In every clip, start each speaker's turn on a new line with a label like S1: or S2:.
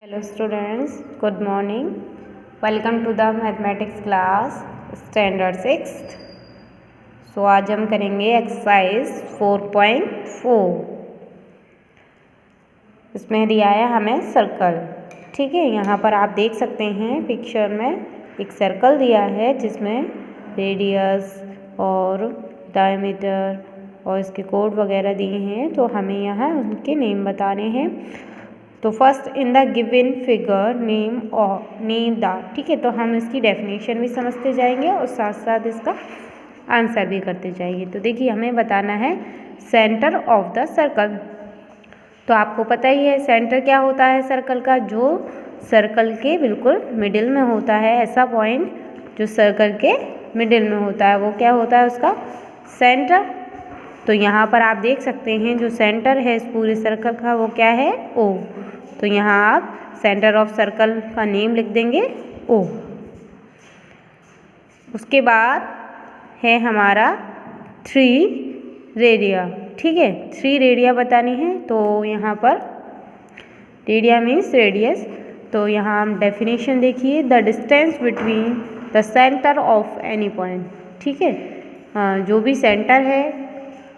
S1: Hello students, good morning. Welcome to the mathematics class standard 6th. So आज हम करेंगे exercise 4.4. इसमें दिया है हमें सर्कल. ठीक है, यहाँ पर आप देख सकते हैं पिक्चर में एक सर्कल दिया है जिसमें रेडियस और डायमीटर और इसके कोड वगैरह दिए हैं. तो हमें यहाँ उनके नेम बताने हैं. तो first in the given figure name the. ठीक है, तो हम इसकी डेफिनेशन भी समझते जाएंगे और साथ साथ इसका आंसर भी करते जाएंगे. तो देखिए हमें बताना है सेंटर ऑफ द सर्कल. तो आपको पता ही है सेंटर क्या होता है सर्कल का, जो सर्कल के बिल्कुल मिडिल में होता है. ऐसा पॉइंट जो सर्कल के मिडिल में होता है वो क्या होता है, उसका सेंटर. तो यहाँ पर आप देख सकते हैं जो सेंटर है इस पूरे सर्कल का वो क्या है, ओ. तो यहाँ आप सेंटर ऑफ सर्कल का नेम लिख देंगे ओ. उसके बाद है हमारा 3 रेडिया. ठीक है, 3 रेडिया बतानी है. तो यहाँ पर रेडिया मीन्स रेडियस. तो यहाँ हम डेफिनेशन देखिए, the distance between the centre of any point. ठीक है, जो भी सेंटर है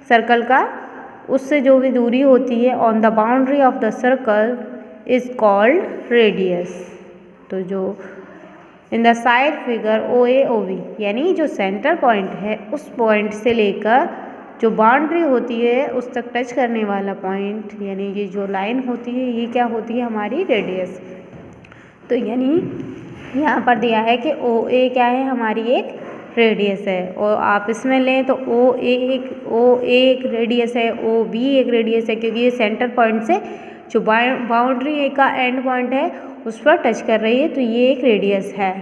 S1: सर्कल का उससे जो भी दूरी होती है on the boundary of the circle is called radius. तो जो in the side figure O A O B, यानी जो सेंटर पॉइंट है उस पॉइंट से लेकर जो बाउंड्री होती है उस तक टच करने वाला पॉइंट, यानी ये जो लाइन होती है ये क्या होती है, हमारी रेडियस. तो यानी यहाँ पर दिया है कि ओ ए क्या है, हमारी एक रेडियस है. और आप इसमें लें तो ओ ए एक रेडियस है, ओ बी एक रेडियस है, क्योंकि ये सेंटर पॉइंट से जो बाउंड्री का एंड पॉइंट है उस पर टच कर रही है. तो ये एक रेडियस है.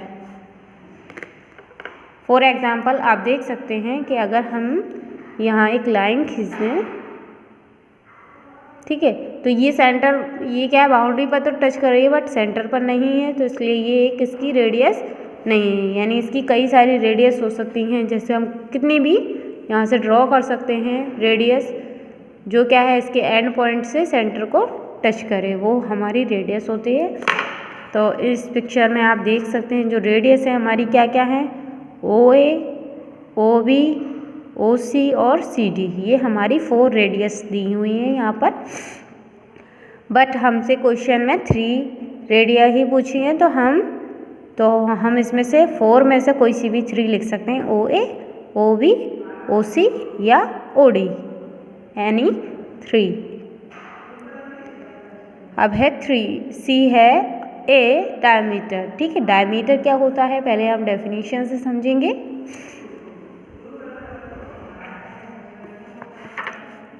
S1: फॉर एग्जांपल आप देख सकते हैं कि अगर हम यहाँ एक लाइन खींच दें, ठीक है, तो ये सेंटर ये क्या है, बाउंड्री पर तो टच कर रही है बट सेंटर पर नहीं है. तो इसलिए ये एक इसकी रेडियस नहीं है. यानी इसकी कई सारी रेडियस हो सकती हैं, जैसे हम कितनी भी यहाँ से ड्रॉ कर सकते हैं रेडियस, जो क्या है इसके एंड पॉइंट से सेंटर को टच करे, वो हमारी रेडियस होती है. तो इस पिक्चर में आप देख सकते हैं जो रेडियस है हमारी क्या क्या है, ओ ए, ओ बी, ओ सी और सी डी. ये हमारी 4 रेडियस दी हुई हैं यहाँ पर. बट हमसे क्वेश्चन में 3 रेडिया ही पूछी हैं. तो हम इसमें से 4 में से कोई सी भी 3 लिख सकते हैं, ओ ए, ओ बी, ओ सी या ओ डी, एनी 3. अब है 3 सी है ए डायमीटर. ठीक है, डायमीटर क्या होता है पहले हम डेफिनेशन से समझेंगे.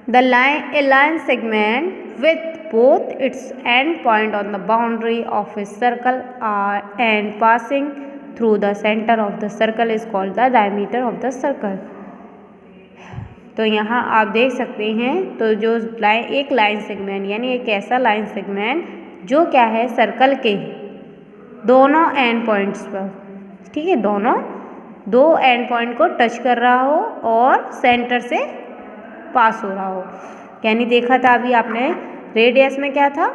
S1: The line segment with both its end point on the boundary of a circle and passing through the center of the circle is called the diameter of the circle. तो यहाँ आप देख सकते हैं तो जो एक लाइन सेगमेंट, यानी एक ऐसा लाइन सेगमेंट जो क्या है सर्कल के दोनों एंड पॉइंट्स पर, ठीक है, दो एंड पॉइंट को टच कर रहा हो और सेंटर से पास हो रहा हो. यानी देखा था अभी आपने रेडियस में क्या था,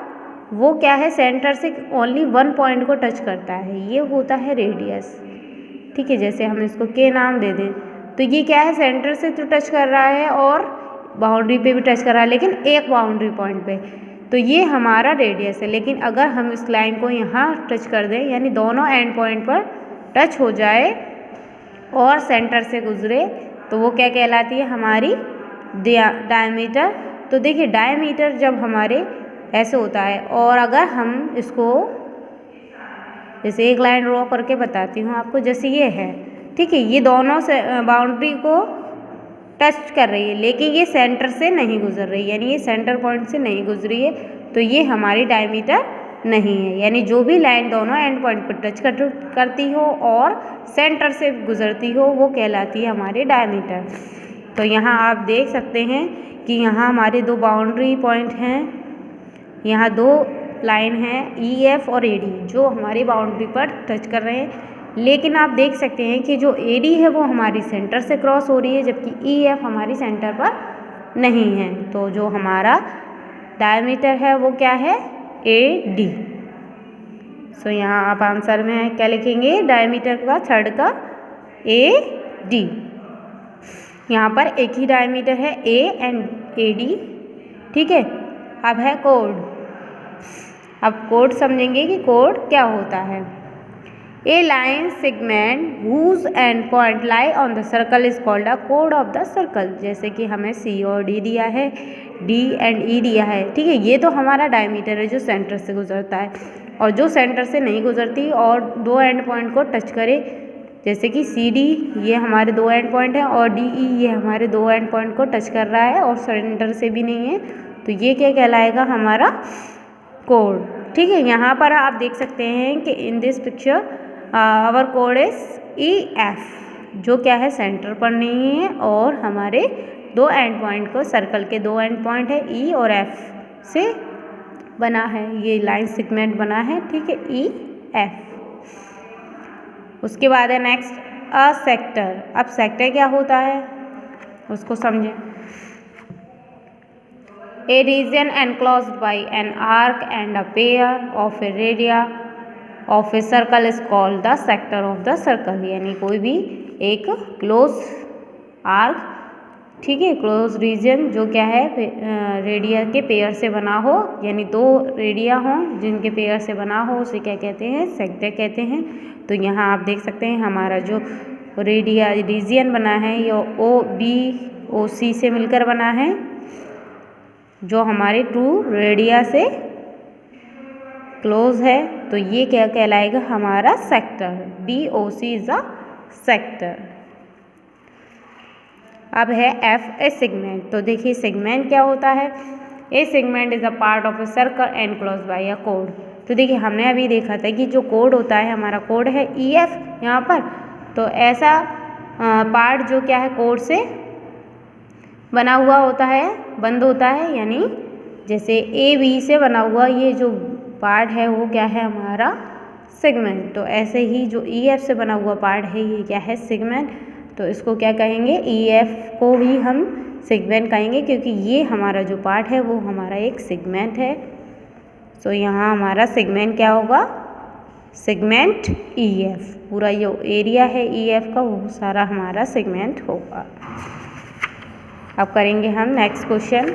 S1: वो क्या है सेंटर से ओनली 1 पॉइंट को टच करता है, ये होता है रेडियस. ठीक है, जैसे हम इसको के नाम दे दें तो ये क्या है सेंटर से तो टच कर रहा है और बाउंड्री पे भी टच कर रहा है, लेकिन एक बाउंड्री पॉइंट पे. तो ये हमारा रेडियस है. लेकिन अगर हम इस लाइन को यहाँ टच कर दें, यानी दोनों एंड पॉइंट पर टच हो जाए और सेंटर से गुजरे, तो वो क्या कहलाती है, हमारी डायमीटर. तो देखिए डायमीटर जब हमारे ऐसे होता है, और अगर हम इसको जैसे एक लाइन ड्रॉ करके बताती हूँ आपको, जैसे ये है, ठीक है, ये दोनों से बाउंड्री को टच कर रही है लेकिन ये सेंटर से नहीं गुजर रही, यानी ये सेंटर पॉइंट से नहीं गुजरी है, तो ये हमारी डायमीटर नहीं है. यानी जो भी लाइन दोनों एंड पॉइंट पर टच करती हो और सेंटर से गुजरती हो वो कहलाती है हमारी डायमीटर. तो यहाँ आप देख सकते हैं कि यहाँ हमारे 2 बाउंड्री पॉइंट हैं, यहाँ 2 लाइन हैं ई एफ और ए डी जो हमारी बाउंड्री पर टच कर रहे हैं. लेकिन आप देख सकते हैं कि जो ए डी है वो हमारी सेंटर से क्रॉस हो रही है, जबकि ई एफ हमारी सेंटर पर नहीं है. तो जो हमारा डायमीटर है वो क्या है, ए डी. सो यहाँ आप आंसर में क्या लिखेंगे, डायमीटर का थर्ड का AD। यहाँ पर एक ही डायमीटर है A एंड AD, ठीक है। अब है कोड। अब कोड समझेंगे कि कोड क्या होता है। A line segment whose end point lie on the circle is called a कोड ऑफ द सर्कल। जैसे कि हमें C और D दिया है, D एंड E दिया है, ठीक है। ये तो हमारा डायमीटर है जो सेंटर से गुजरता है, और जो सेंटर से नहीं गुजरती और दो एंड पॉइंट को टच करे, जैसे कि CD ये हमारे दो एंड पॉइंट है और DE ये हमारे दो एंड पॉइंट को टच कर रहा है और सेंटर से भी नहीं है, तो ये क्या कहलाएगा, हमारा कोड, ठीक है। यहाँ पर आप देख सकते हैं कि in this picture our code is EF, जो क्या है, सेंटर पर नहीं है और हमारे दो एंड पॉइंट को, सर्कल के दो एंड पॉइंट है E और F से बना है, ये लाइन सेगमेंट बना है, ठीक है, EF। उसके बाद है नेक्स्ट अ सेक्टर। अब सेक्टर क्या होता है उसको समझें। A region enclosed by an arc and a pair of a radii of a circle is called the sector of the circle. यानी कोई भी एक क्लोज आर्क, ठीक है, क्लोज रीजन जो क्या है, रेडिया के पेयर से बना हो, यानी दो रेडिया हों जिनके पेयर से बना हो, उसे क्या कहते हैं, सेक्टर कहते हैं। तो यहाँ आप देख सकते हैं हमारा जो रेडिया रीजन बना है ये OBOC से मिलकर बना है, जो हमारे टू रेडिया से क्लोज है, तो ये क्या कहलाएगा, हमारा sector. BOC is a sector. अब है F ए सेगमेंट। तो देखिए सेगमेंट क्या होता है। A segment is a part of a circle enclose by a कोड। तो देखिए हमने अभी देखा था कि जो कोड होता है, हमारा कोड है EF यहाँ पर, तो ऐसा पार्ट जो क्या है कोड से बना हुआ होता है, बंद होता है, यानी जैसे AB से बना हुआ ये जो पार्ट है वो क्या है, हमारा सेगमेंट। तो ऐसे ही जो EF से बना हुआ पार्ट है ये क्या है, सेगमेंट। तो इसको क्या कहेंगे, EF को भी हम सेगमेंट कहेंगे, क्योंकि ये हमारा जो पार्ट है वो हमारा एक सेगमेंट है। तो यहाँ हमारा सेगमेंट क्या होगा, सेगमेंट EF। पूरा ये एरिया है EF का वो सारा हमारा सेगमेंट होगा। अब करेंगे हम next question.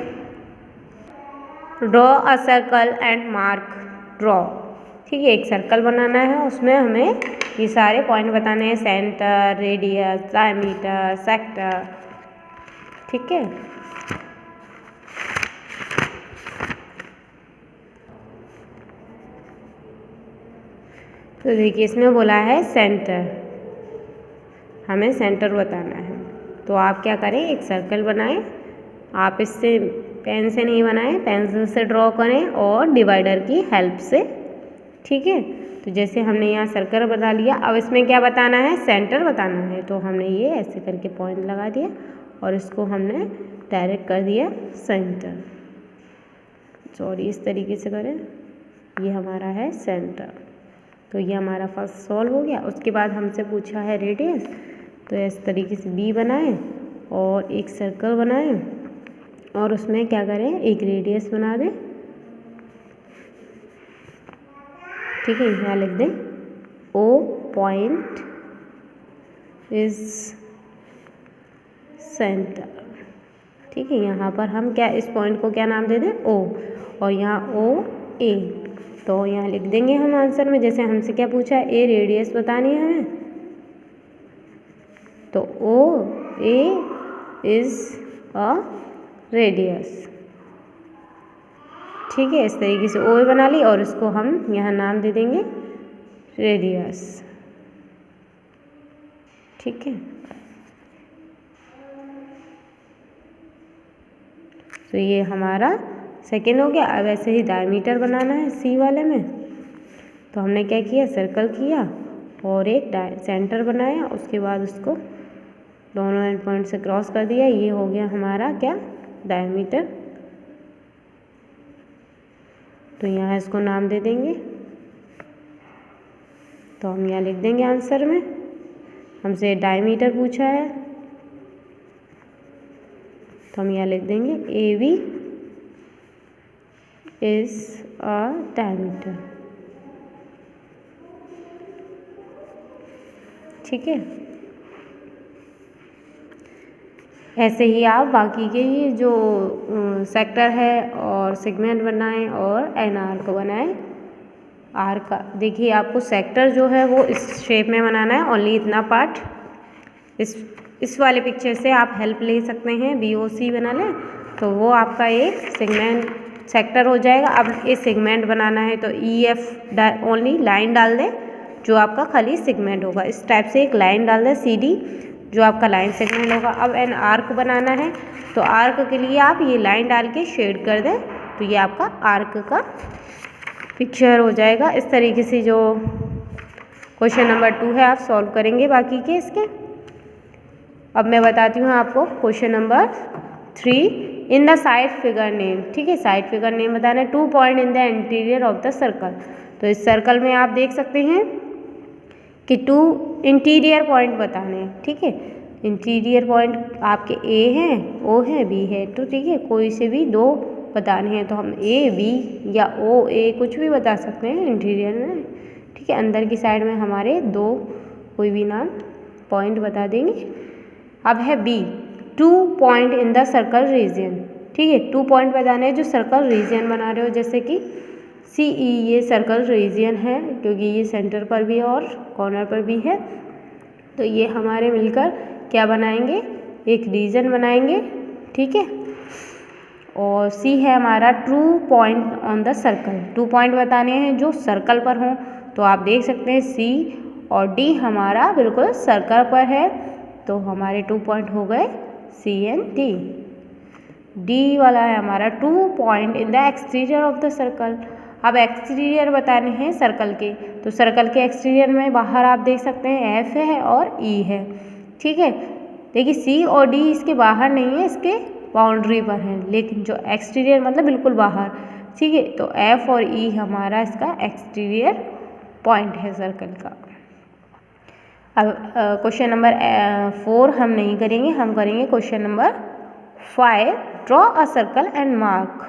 S1: Draw a circle and mark draw. ठीक है, एक सर्कल बनाना है, उसमें हमें ये सारे पॉइंट बताने हैं, सेंटर, रेडियस, डायमीटर, सेक्टर, ठीक है। तो देखिए इसमें बोला है सेंटर, हमें सेंटर बताना है। तो आप क्या करें, एक सर्कल बनाएं। आप इससे पेन से नहीं बनाएं, पेंसिल से ड्रॉ करें और डिवाइडर की हेल्प से, ठीक है। तो जैसे हमने यहाँ सर्कल बना लिया, अब इसमें क्या बताना है, सेंटर बताना है। तो हमने ये ऐसे करके पॉइंट लगा दिया और इसको हमने डायरेक्ट कर दिया सेंटर। सॉरी, इस तरीके से करें, ये हमारा है सेंटर। तो ये हमारा फर्स्ट सॉल्व हो गया। उसके बाद हमसे पूछा है रेडियस, तो इस तरीके से B बनाएं और एक सर्कल बनाएं और उसमें क्या करें, एक रेडियस बना दें, ठीक है। यहाँ लिख दें O पॉइंट इज सेंटर, ठीक है। यहाँ पर हम क्या, इस पॉइंट को क्या नाम दे दें, O, और यहाँ OA। तो यहाँ लिख देंगे हम आंसर में, जैसे हमसे क्या पूछा है, A रेडियस बतानी है हमें, तो OA इज अ रेडियस, ठीक है। इस तरीके से OA बना ली और इसको हम यहाँ नाम दे देंगे रेडियस, ठीक है। तो ये हमारा सेकेंड हो गया। अब ऐसे ही डायमीटर बनाना है C वाले में। तो हमने क्या किया, सर्कल किया और एक सेंटर बनाया, उसके बाद उसको दोनों एंड पॉइंट से क्रॉस कर दिया। ये हो गया हमारा क्या, डायमीटर। तो यहाँ इसको नाम दे देंगे। तो हम यहाँ लिख देंगे आंसर में, हमसे डायमीटर पूछा है, तो हम यहाँ लिख देंगे AB इज अ डायमीटर, ठीक है। ऐसे ही आप बाकी के ये जो सेक्टर है और सेगमेंट बनाएं और एन आर्क बनाएं। आर्क का देखिए आपको सेक्टर जो है वो इस शेप में बनाना है, ओनली इतना पार्ट। इस वाले पिक्चर से आप हेल्प ले सकते हैं, BOC बना लें तो वो आपका एक सेगमेंट सेक्टर हो जाएगा। अब ये सेगमेंट बनाना है तो EF ओनली लाइन डाल दें जो आपका खाली सेगमेंट होगा। इस टाइप से एक लाइन डाल दें CD जो आपका लाइन सेगमेंट होगा। अब एन आर्क बनाना है तो आर्क के लिए आप ये लाइन डाल के शेड कर दें तो ये आपका आर्क का पिक्चर हो जाएगा। इस तरीके से जो क्वेश्चन नंबर 2 है आप सॉल्व करेंगे बाकी के इसके। अब मैं बताती हूँ आपको question number 3 in the side figure name. ठीक है, साइड फिगर नेम बताना है। 2 point in the interior of the circle. तो इस सर्कल में आप देख सकते हैं कि 2 इंटीरियर पॉइंट बताने हैं। ठीक है, इंटीरियर पॉइंट आपके A हैं, O है, B है। तो ठीक है, कोई से भी 2 बताने हैं तो हम A, B या O, A कुछ भी बता सकते हैं इंटीरियर में। ठीक है, अंदर की साइड में हमारे 2 कोई भी नाम पॉइंट बता देंगे। अब है B 2 point in the circle region. ठीक है, 2 पॉइंट बताने हैं जो सर्कल रीजन बना रहे हो, जैसे कि CE ये सर्कल रीजन है क्योंकि ये सेंटर पर भी है और कॉर्नर पर भी है। तो ये हमारे मिलकर क्या बनाएंगे, एक रीजन बनाएंगे। ठीक है, और C है हमारा 2 point on the circle. 2 point बताने हैं जो सर्कल पर हों तो आप देख सकते हैं C और D हमारा बिल्कुल सर्कल पर है तो हमारे 2 पॉइंट हो गए C and D। D वाला है हमारा 2 point in the exterior of the circle. अब एक्सटीरियर बताने हैं सर्कल के तो सर्कल के एक्सटीरियर में बाहर आप देख सकते हैं F है और E है। ठीक है, देखिए C और D इसके बाहर नहीं है, इसके बाउंड्री पर है, लेकिन जो एक्सटीरियर मतलब बिल्कुल बाहर। ठीक है, तो F और E हमारा इसका एक्सटीरियर पॉइंट है सर्कल का। अब क्वेश्चन नंबर 4 हम नहीं करेंगे, हम करेंगे question number 5 draw a circle and mark.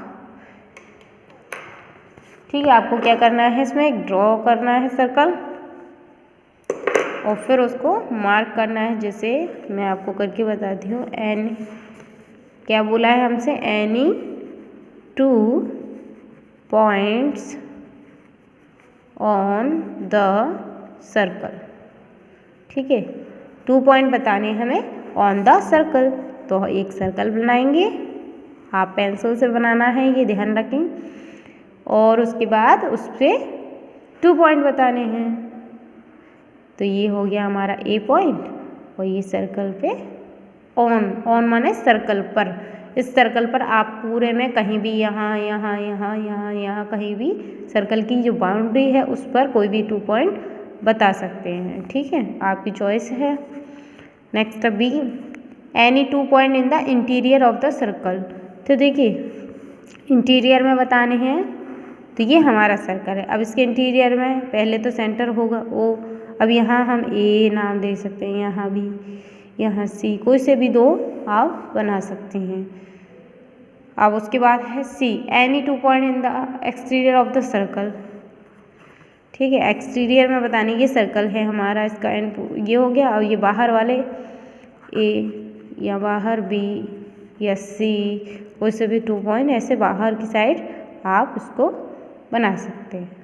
S1: ठीक है, आपको क्या करना है, इसमें एक ड्रॉ करना है सर्कल और फिर उसको मार्क करना है। जैसे मैं आपको करके बताती हूँ, क्या बोला है हमसे, any 2 points on the circle. ठीक है, 2 पॉइंट बताने हमें ऑन द सर्कल। तो एक सर्कल बनाएंगे, आप पेंसिल से बनाना है ये ध्यान रखें, और उसके बाद उस पर 2 पॉइंट बताने हैं। तो ये हो गया हमारा A पॉइंट और ये सर्कल पे ऑन माने सर्कल पर। इस सर्कल पर आप पूरे में कहीं भी यहाँ यहाँ यहाँ यहाँ यहाँ कहीं भी सर्कल की जो बाउंड्री है उस पर कोई भी 2 पॉइंट बता सकते हैं। ठीक है, आपकी चॉइस है। Next B any 2 point in the interior of the circle. तो देखिए इंटीरियर में बताने हैं तो ये हमारा सर्कल है। अब इसके इंटीरियर में पहले तो सेंटर होगा O। अब यहाँ हम A नाम दे सकते हैं, यहाँ भी, यहाँ C, कोई से भी 2 आप बना सकते हैं। अब उसके बाद है C any 2 point in the exterior of the circle. ठीक है, एक्सटीरियर में बताने ये सर्कल है हमारा, इसका एंड ये हो गया। और ये बाहर वाले A या बाहर B या C, कोई से भी 2 पॉइंट ऐसे बाहर की साइड आप उसको बना सकते हैं।